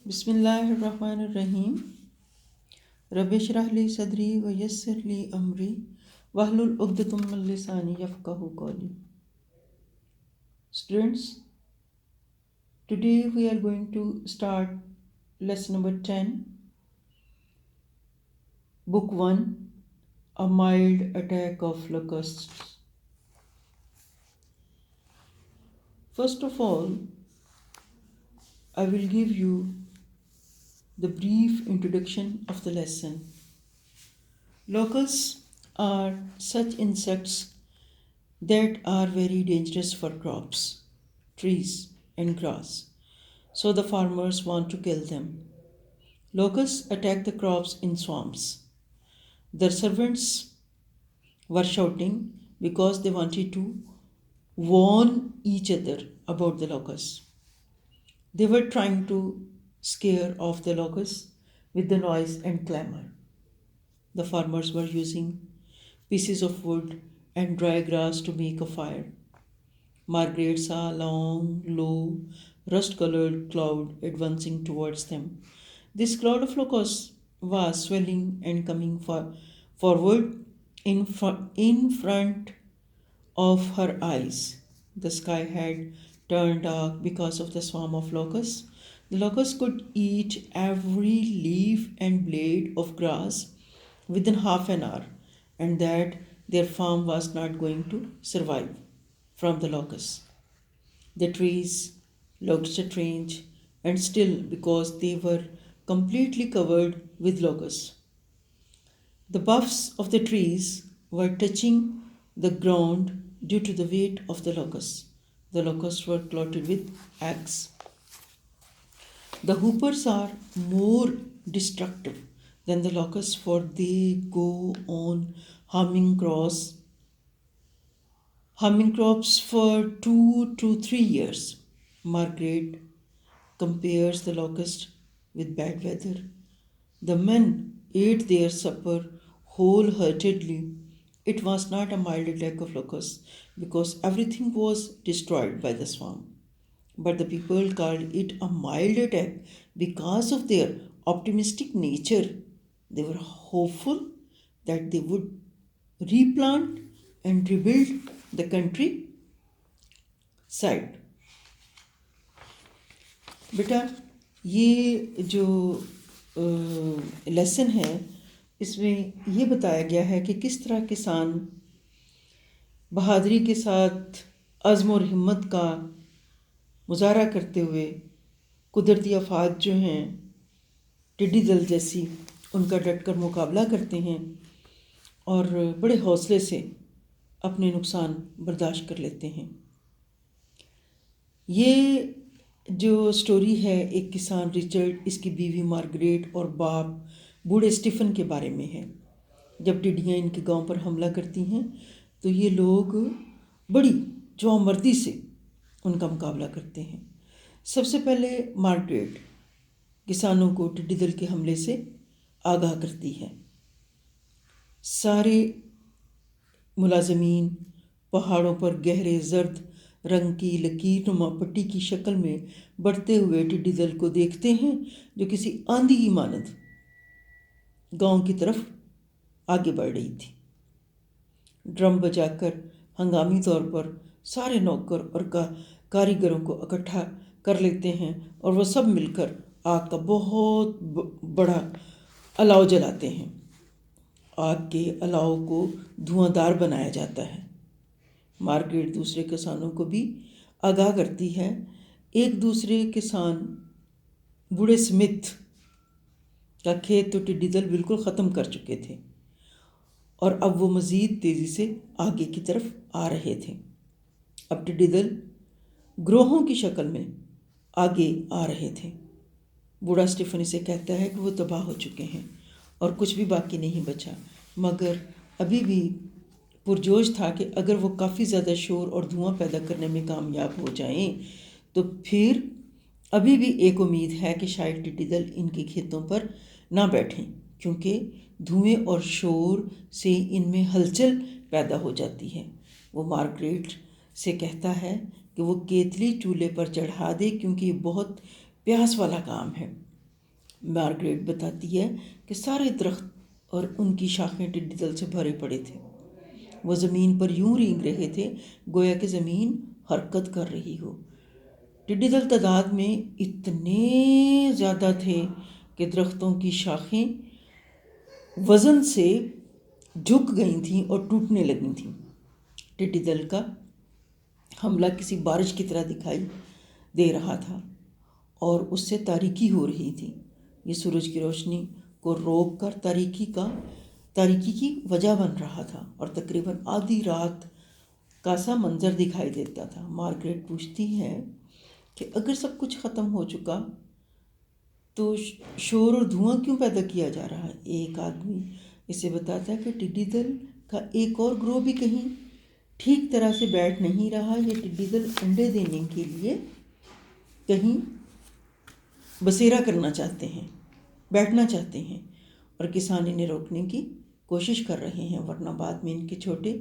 بسم اللہ الرحمن الرحیم. رب اشرح لی صدری ویسر لی امری واحلل عقدۃ من لسانی یفقہوا قولی. Students, today we are going to start lesson number 10, book 1, A Mild Attack of Locusts. First of all, I will give you the brief introduction of the lesson. Locusts are such insects that are very dangerous for crops, trees, and grass. So the farmers want to kill them. Locusts attack the crops in swamps. Their servants were shouting because they wanted to warn each other about the locusts. They were trying to scare off the locusts with the noise and clamor. The farmers were using pieces of wood and dry grass to make a fire. Margaret saw a long, low, rust-colored cloud advancing towards them. This cloud of locusts was swelling and coming forward in front of her eyes. The sky had turned dark because of the swarm of locusts. The locusts could eat every leaf and blade of grass within half an hour, and that their farm was not going to survive from the locusts. The trees looked strange and still because they were completely covered with locusts. The buffs of the trees were touching the ground due to the weight of the locusts. The locusts were clotted with eggs. The hoopers are more destructive than the locusts, for they go on harming crops for 2 to 3 years. Margaret compares the locust with bad weather. The men ate their supper wholeheartedly. It was not a mild attack of locusts because everything was destroyed by the swarm. But the people called it a mild attack because of their optimistic nature. They were hopeful that they would replant and rebuild the countryside. بیٹا یہ جو lesson ہے اس میں یہ بتایا گیا ہے کہ کس طرح کسان بہادری کے ساتھ عزم اور ہمت کا مظاہرہ کرتے ہوئے قدرتی آفات جو ہیں ٹڈی دل جیسی ان کا ڈٹ کر مقابلہ کرتے ہیں اور بڑے حوصلے سے اپنے نقصان برداشت کر لیتے ہیں. یہ جو سٹوری ہے ایک کسان رچرڈ، اس کی بیوی مارگریٹ اور باپ بوڑھے اسٹیفن کے بارے میں ہے. جب ٹڈیاں ان کے گاؤں پر حملہ کرتی ہیں تو یہ لوگ بڑی جوامردی سے ان کا مقابلہ کرتے ہیں. سب سے پہلے مارگریٹ کسانوں کو ٹڈی دل کے حملے سے آگاہ کرتی ہے. سارے ملازمین پہاڑوں پر گہرے زرد رنگ کی لکیر نما پٹی کی شکل میں بڑھتے ہوئے ٹڈی دل کو دیکھتے ہیں جو کسی آندھی کی مانند گاؤں کی طرف آگے بڑھ رہی تھی. ڈرم بجا کر ہنگامی طور پر سارے نوکر اور کاریگروں کو اکٹھا کر لیتے ہیں اور وہ سب مل کر آگ کا بہت بڑا الاؤ جلاتے ہیں. آگ کے الاؤ کو دھواں دار بنایا جاتا ہے. مارگریٹ دوسرے کسانوں کو بھی آگاہ کرتی ہے. ایک دوسرے کسان بوڑھے سمتھ کا کھیت تو ٹڈی دل بالکل ختم کر چکے تھے اور اب وہ مزید تیزی سے آگے کی طرف آ رہے تھے. اب ٹڈی دل گروہوں کی شکل میں آگے آ رہے تھے. بوڑھا اسٹیفن اسے کہتا ہے کہ وہ تباہ ہو چکے ہیں اور کچھ بھی باقی نہیں بچا، مگر ابھی بھی پرجوش تھا کہ اگر وہ کافی زیادہ شور اور دھواں پیدا کرنے میں کامیاب ہو جائیں تو پھر ابھی بھی ایک امید ہے کہ شاید ٹڈی دل ان کے کھیتوں پر نہ بیٹھیں، کیونکہ دھوئیں اور شور سے ان میں ہلچل پیدا ہو جاتی ہے. وہ مارگریٹ سے کہتا ہے کہ وہ کیتلی چولہے پر چڑھا دے کیونکہ یہ بہت پیاس والا کام ہے. مارگریٹ بتاتی ہے کہ سارے درخت اور ان کی شاخیں ٹڈی دل سے بھرے پڑے تھے. وہ زمین پر یوں رینگ رہے تھے گویا کہ زمین حرکت کر رہی ہو. ٹڈی دل تعداد میں اتنے زیادہ تھے کہ درختوں کی شاخیں وزن سے جھک گئی تھیں اور ٹوٹنے لگی تھیں. ٹڈی دل کا حملہ کسی بارش کی طرح دکھائی دے رہا تھا اور اس سے تاریکی ہو رہی تھی. یہ سورج کی روشنی کو روک کر تاریکی کی وجہ بن رہا تھا اور تقریباً آدھی رات کا سا منظر دکھائی دیتا تھا. مارگریٹ پوچھتی ہے کہ اگر سب کچھ ختم ہو چکا تو شور اور دھواں کیوں پیدا کیا جا رہا ہے؟ ایک آدمی اسے بتاتا ہے کہ ٹڈی دل کا ایک اور گروہ بھی کہیں ٹھیک طرح سے بیٹھ نہیں رہا. یہ ٹڈی دل انڈے دینے کے لیے کہیں بسیرا کرنا چاہتے ہیں، بیٹھنا چاہتے ہیں اور کسان انہیں روکنے کی کوشش کر رہے ہیں، ورنہ بعد میں ان کے چھوٹے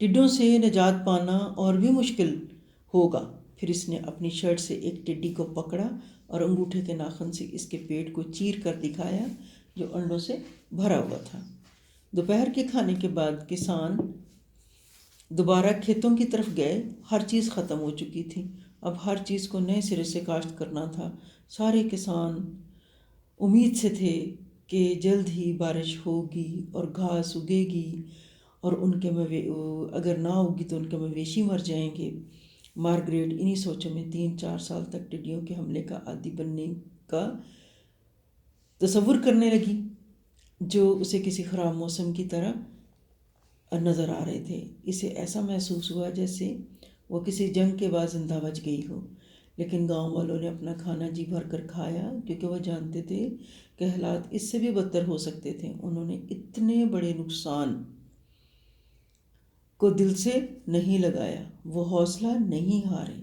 ٹڈوں سے نجات پانا اور بھی مشکل ہوگا. پھر اس نے اپنی شرٹ سے ایک ٹڈی کو پکڑا اور انگوٹھے کے ناخن سے اس کے پیٹ کو چیر کر دکھایا جو انڈوں سے بھرا ہوا تھا. دوپہر کے کھانے کے بعد کسان دوبارہ کھیتوں کی طرف گئے. ہر چیز ختم ہو چکی تھی، اب ہر چیز کو نئے سرے سے کاشت کرنا تھا. سارے کسان امید سے تھے کہ جلد ہی بارش ہوگی اور گھاس اگے گی اور ان کے اگر نہ ہوگی تو ان کے مویشی مر جائیں گے. مارگریٹ انہی سوچوں میں 3-4 سال تک ٹڈیوں کے حملے کا عادی بننے کا تصور کرنے لگی جو اسے کسی خراب موسم کی طرح نظر آ رہے تھے. اسے ایسا محسوس ہوا جیسے وہ کسی جنگ کے بعد زندہ بچ گئی ہو. لیکن گاؤں والوں نے اپنا کھانا جی بھر کر کھایا کیونکہ وہ جانتے تھے کہ حالات اس سے بھی بدتر ہو سکتے تھے. انہوں نے اتنے بڑے نقصان کو دل سے نہیں لگایا. وہ حوصلہ نہیں ہارے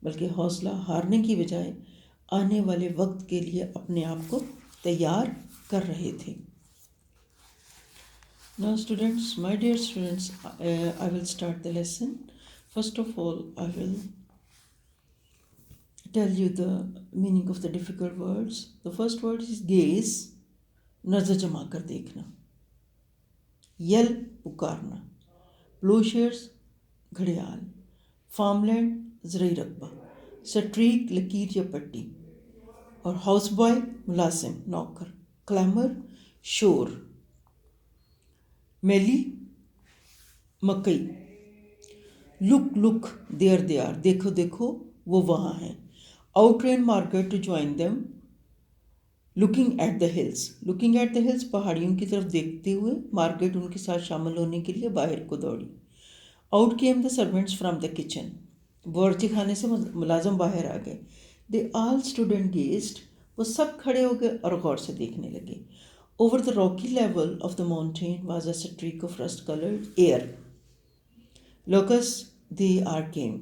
بلکہ حوصلہ ہارنے کی بجائے آنے والے وقت کے لیے اپنے آپ کو تیار کر رہے تھے. Now students, my dear students, I will start the lesson. First of all, I will tell you the meaning of the difficult words. The first word is gaze, نظر جما کر دیکھنا. یل پکارنا. پلوشیئرز گھڑیال. فارم لینڈ زرعی رقبہ. سٹریک لکیر یا پٹی. اور ہاؤس بوائے ملازم نوکر. کلیمر شور. میلی مکئی. لک لک دیر دیار دیکھو دیکھو وہ وہاں ہیں. Out ran Margaret to join them. Looking at the hills. Looking at the hills پہاڑیوں کی طرف دیکھتے ہوئے مارگریٹ ان کے ساتھ شامل ہونے کے لیے باہر کو دوڑی. Out came the servants from the kitchen. باورچی خانے سے ملازم باہر آ گئے. They all stood and gazed. وہ سب کھڑے ہو گئے اور غور سے دیکھنے لگے. Over the rocky level of the mountain was a streak of rust coloured air. Looks they are came.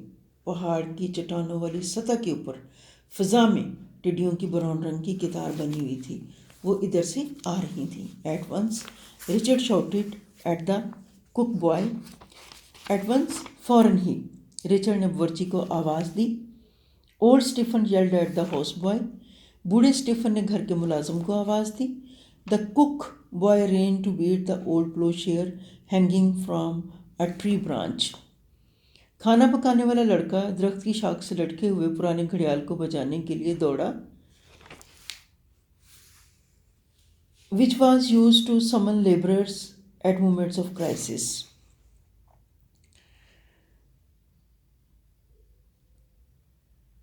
پہاڑ کی چٹانوں والی سطح کے اوپر فضا میں ٹڈیوں کی براؤن رنگ کی قطار بنی ہوئی تھی. وہ ادھر سے آ رہی تھیں. At once Richard shouted at the cook boy. At once فوراً ہی رچرڈ نے باورچی کو آواز دی. Old Stephen yelled at the house boy. بوڑھے اسٹیفن نے گھر کے ملازم کو آواز دی. The cook boy ran to beat the old ploughshare hanging from a tree branch. کھانا پکانے والا لڑکا درخت کی شاخ سے لٹکے ہوئے پرانے گھڑیال کو بجانے کے لیے دوڑا. which was used to summon laborers at moments of crisis.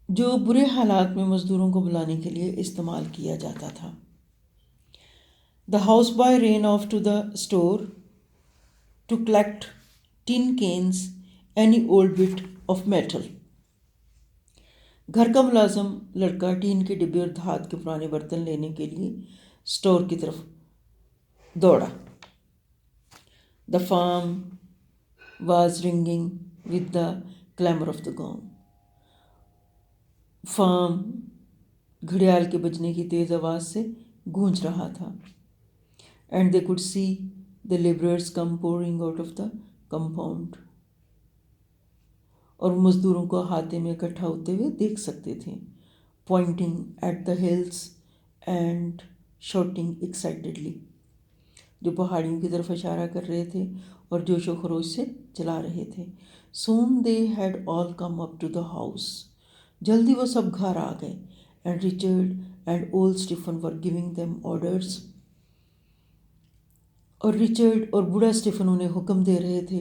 جو برے حالات میں مزدوروں کو بلانے کے لیے استعمال کیا جاتا تھا. The house boy ran off to the store to collect tin cans, any old bit of metal. گھر کا ملازم لڑکا ٹین کے ڈبے اور دھات کے پرانے برتن لینے کے لیے اسٹور کی طرف دوڑا. The farm was ringing with the clamor of the gong. فارم گھڑیال کے بجنے کی تیز آواز سے گونج رہا تھا. And they could see the laborers come pouring out of the compound. اور مزدوروں کو احاطے میں اکٹھا ہوتے ہوئے دیکھ سکتے تھے. Pointing at the hills and shouting excitedly. جو پہاڑیوں کی طرف اشارہ کر رہے تھے اور جوش و خروش سے چلا رہے تھے. Soon they had all come up to the house. جلدی وہ سب گھر آ گئے. And Richard and old Stephen were giving them orders. اور رچرڈ اور بوڑھا اسٹیفن انہیں حکم دے رہے تھے,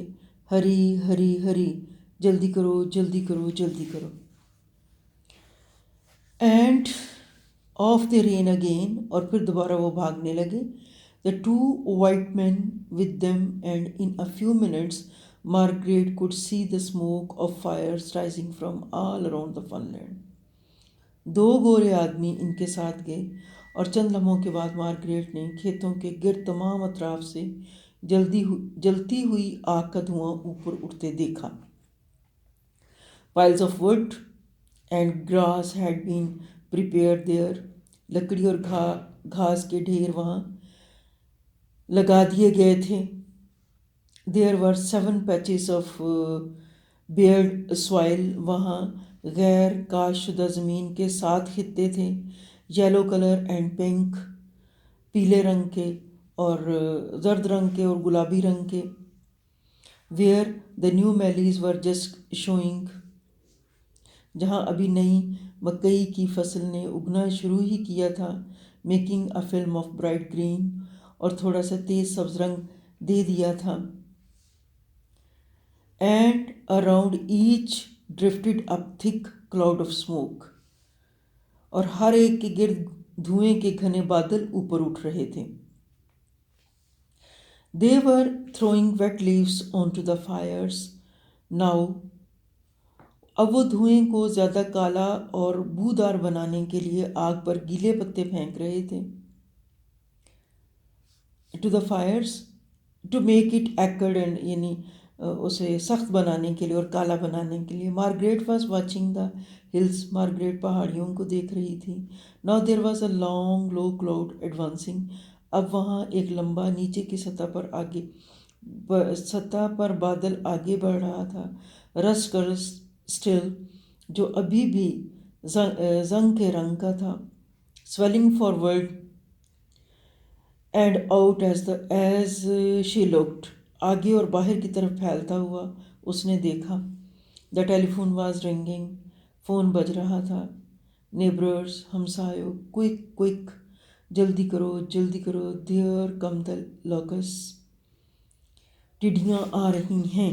ہری ہری ہری, جلدی کرو جلدی کرو جلدی کرو. And off they ran again, اور پھر دوبارہ وہ بھاگنے لگے. The two white men with them, and in a few minutes Margaret could see the smoke of fires rising from all around the funland. 2 گورے آدمی ان کے ساتھ گئے, اور چند لمحوں کے بعد مارگریٹ نے کھیتوں کے گرد تمام اطراف سے جلتی ہوئی آگ کا دھواں اوپر اٹھتے دیکھا. Piles of wood and grass had been prepared there. لکڑی اور گھاس کے ڈھیر وہاں لگا دیے گئے تھے. There were 7 patches of bared soil. وہاں غیر کاشت شدہ زمین کے 7 خطے تھے. یلو کلر اینڈ پنک, پیلے رنگ کے اور زرد رنگ کے اور گلابی رنگ کے. Where the new maize were just showing. جہاں ابھی نئی مکئی کی فصل نے اگنا شروع ہی کیا تھا. Making a film of bright green, اور تھوڑا سا تیز سبز رنگ دے دیا تھا. And around each drifted a thick cloud of smoke. اور ہر ایک کے گرد دھوئیں کے گھنے بادل اوپر اٹھ رہے تھے. They were throwing wet leaves onto the fires now. اب وہ دھوئیں کو زیادہ کالا اور بودار بنانے کے لیے آگ پر گیلے پتے پھینک رہے تھے. To the fires to make it acrid and یعنی اسے سخت بنانے کے لیے اور کالا بنانے کے لیے. Margaret was watching the hills. Margaret پہاڑیوں کو دیکھ رہی تھی. Now there was a long low cloud advancing. اب وہاں ایک لمبا نیچے کی سطح پر بادل آگے بڑھ رہا تھا. Rust colored still, جو ابھی بھی زنگ کے رنگ کا تھا. Swelling forward and out as she looked. آگے اور باہر کی طرف پھیلتا ہوا اس نے دیکھا. The telephone was ringing. Phone بج رہا تھا. Neighbors, ہمسایوں, quick quick, جلدی کرو جلدی کرو. There come the locusts. ٹڈیاں آ رہی ہیں.